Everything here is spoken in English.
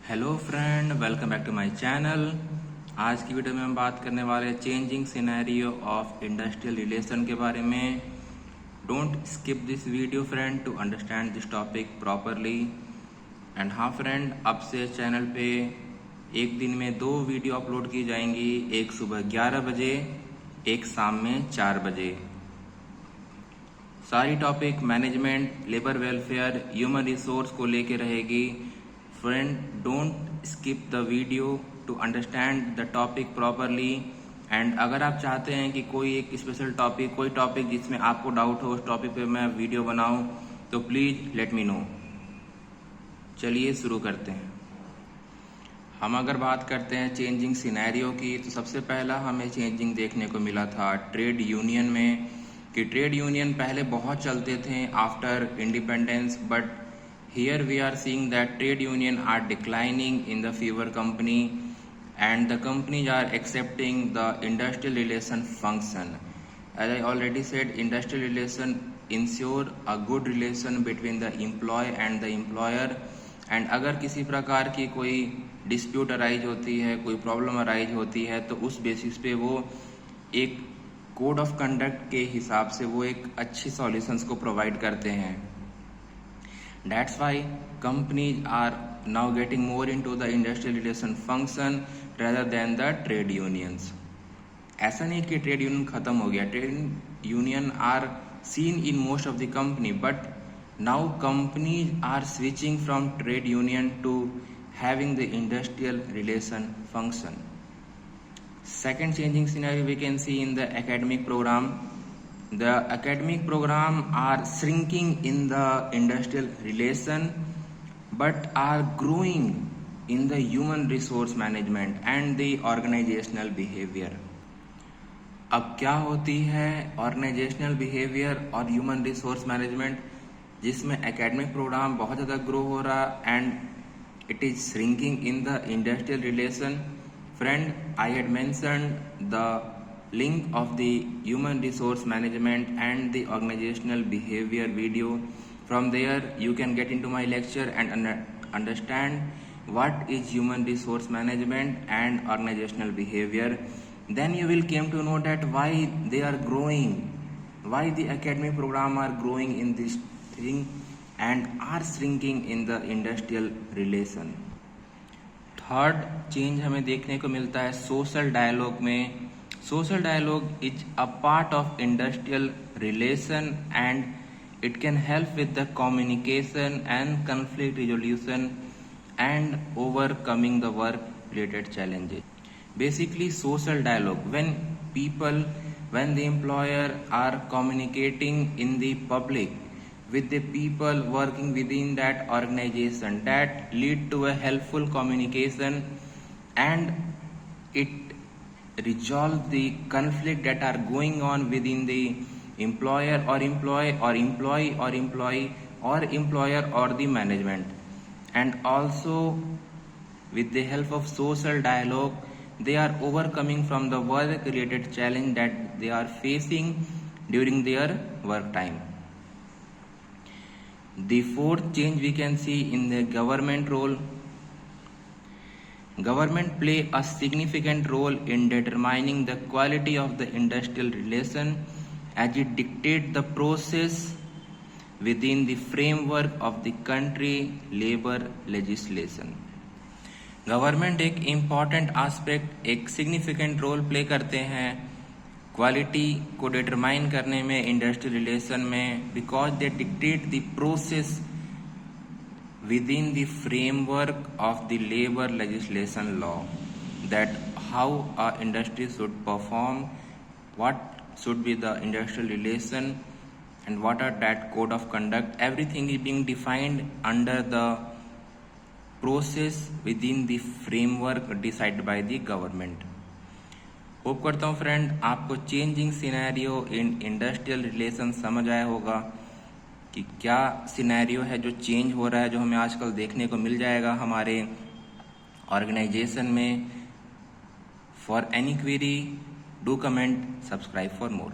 Hello friend, welcome back to my channel. आज की video में हम बात करने वाले हैं changing scenario of industrial relation के बारे में। Don't skip this video friend to understand this topic properly. And हाँ फ्रेंड, अब से चैनल पे एक दिन में 2 वीडियो अपलोड की जाएंगी, एक सुबह 11 बजे, एक शाम में 4 बजे। सारी topic management, labour welfare, human resource को लेके रहेगी। Friend, don't skip the video to understand the topic properly. And अगर आप चाहते हैं कि कोई एक स्पेशल टॉपिक, कोई टॉपिक जिसमें आपको डाउट हो, उस टॉपिक पे मैं वीडियो बनाऊं, तो प्लीज लेट मी नो। चलिए शुरू करते हैं। हम अगर बात करते हैं चेंजिंग सिनेरियो की, तो सबसे पहला हमें चेंजिंग देखने को मिला था ट्रेड यूनियन में, कि ट्रेड यूनियन पहले बहुत चलते थे after independence, but here we are seeing that trade union are declining in the fewer company and the companies are accepting the industrial relation function. As I already said, industrial relation ensure a good relation between the employee and the employer. and अगर किसी प्रकार की कोई dispute arise होती है, कोई problem arise होती है, तो उस बेसिस पे वो एक कोड ऑफ कंडक्ट के हिसाब से वो एक अच्छी सॉल्यूशंस को प्रोवाइड करते हैं। That's why companies are now getting more into the industrial relation function rather than the trade unions. ऐसा नहीं कि ट्रेड यूनियन खत्म हो गया, trade union are seen in most of the company, but now companies are switching from trade union to having the industrial relation function. Second changing scenario we can see in the academic program. The academic program are shrinking in the industrial relation but are growing in the human resource management and the organizational behavior. अब क्या होती है organisational behaviour और human resource management, जिसमें academic programme बहुत ज़्यादा grow हो रहा and it is shrinking in the industrial relation. Friend, I had mentioned the link of the human resource management and the organizational behavior video. From there you can get into my lecture and understand what is human resource management and organizational behavior. Then you will came to know that why they are growing, why the academic program are growing in this thing and are shrinking in the industrial relation. Third change हमें देखने को मिलता है social dialogue में। Social dialogue is a part of industrial relation and it can help with the communication and conflict resolution and overcoming the work related challenges. Basically, social dialogue, when the employer are communicating in the public with the people working within that organization, that lead to a helpful communication and it resolve the conflict that are going on within the employer or employee or employee or employee or employer or the management. And also with the help of social dialogue, they are overcoming from the work related challenge that they are facing during their work time. The fourth change we can see in the government role. Government play a significant role in determining the quality of the industrial relation as it dictates the process within the framework of the country labor legislation. Government एक important aspect, एक significant role play करते हैं quality को determine करने में industrial relation में, because they dictate the process within the framework of the labor legislation law, that how a industry should perform, what should be the industrial relation and what are that code of conduct. Everything is being defined under the process within the framework decided by the government. Hope करता हूँ friend आपको changing scenario in industrial relation समझ आया होगा कि क्या scenario है जो चेंज हो रहा है, जो हमें आजकल देखने को मिल जाएगा हमारे ऑर्गेनाइजेशन में। For any query do comment, subscribe for more.